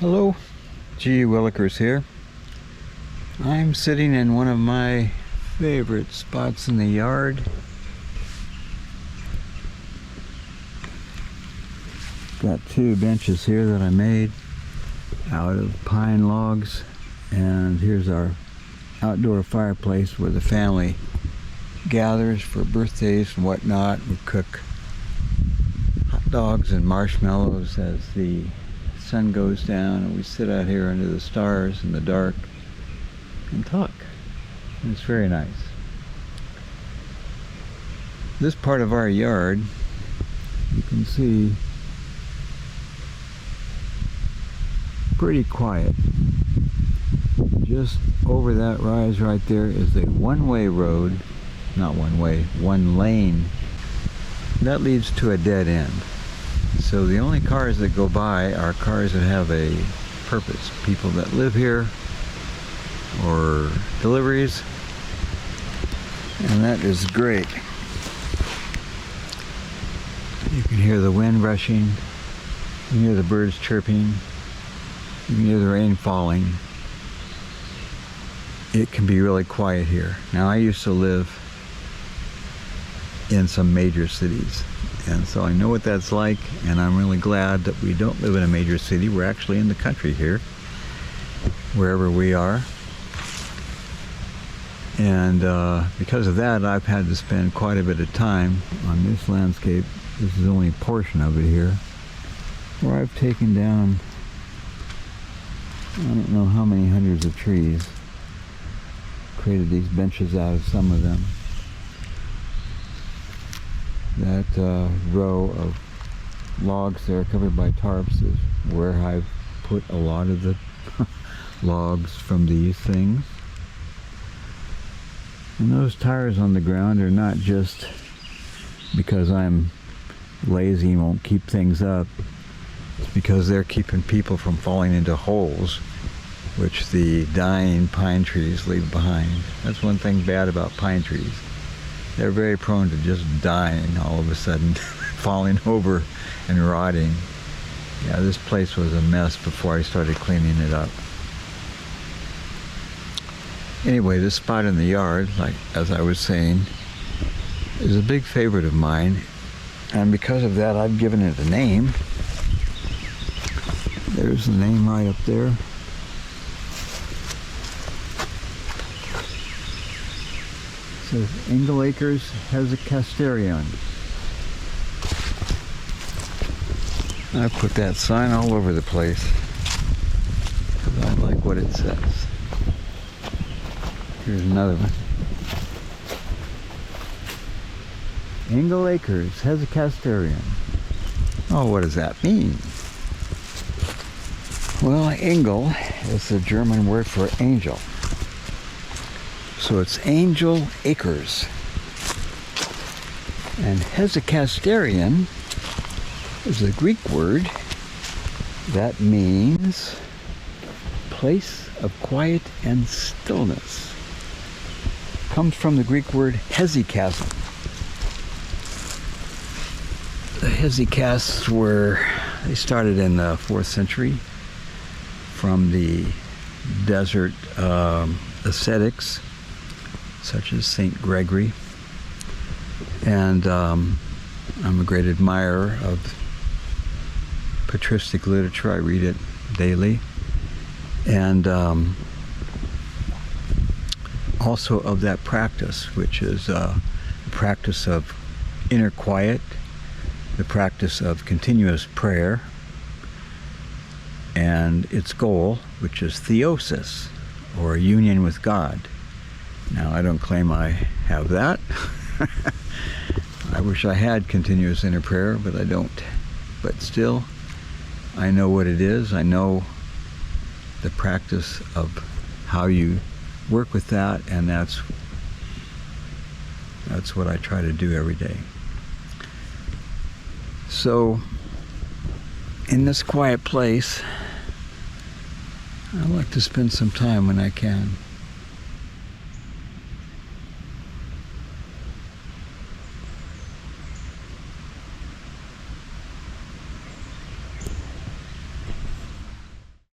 Hello, G. Willikers here. I'm sitting in one of my favorite spots in the yard. Got two benches here that I made out of pine logs, and here's our outdoor fireplace where the family gathers for birthdays and whatnot. We cook hot dogs and marshmallows as the sun goes down, and we sit out here under the stars in the dark and talk. And it's very nice. This part of our yard, you can see, pretty quiet. Just over that rise right there is a one-way road, not one way, one lane. That leads to a dead end. So the only cars that go by are cars that have a purpose. People that live here, or deliveries, and that is great. You can hear the wind rushing, you can hear the birds chirping, you can hear the rain falling. It can be really quiet here. Now, I used to live in some major cities, and so I know what that's like, and I'm really glad that we don't live in a major city. We're actually in the country here, wherever we are. And because of that, I've had to spend quite a bit of time on this landscape. This is only a portion of it here, where I've taken down, I don't know how many hundreds of trees, created these benches out of some of them. That row of logs there covered by tarps is where I've put a lot of the logs from these things. And those tires on the ground are not just because I'm lazy and won't keep things up. It's because they're keeping people from falling into holes which the dying pine trees leave behind. That's one thing bad about pine trees. They're very prone to just dying all of a sudden, falling over and rotting. Yeah, this place was a mess before I started cleaning it up. Anyway, this spot in the yard, like as I was saying, is a big favorite of mine, and because of that, I've given it a name. There's the name right up there. It says Engle Hesychasterion. I put that sign all over the place because I like what it says. Here's another one. Engle Hesychasterion. Oh, what does that mean? Well, Engle is the German word for angel. So it's angel acres. And Hesychasterion is a Greek word that means place of quiet and stillness. Comes from the Greek word hesychasm. The hesychasts they started in the 4th century from the desert ascetics, such as St. Gregory. And I'm a great admirer of patristic literature. I read it daily. And also of that practice, which is the practice of inner quiet, the practice of continuous prayer, and its goal, which is theosis, or union with God. Now, I don't claim I have that. I wish I had continuous inner prayer, but I don't. But still, I know what it is. I know the practice of how you work with that, and that's what I try to do every day. So, in this quiet place, I like to spend some time when I can.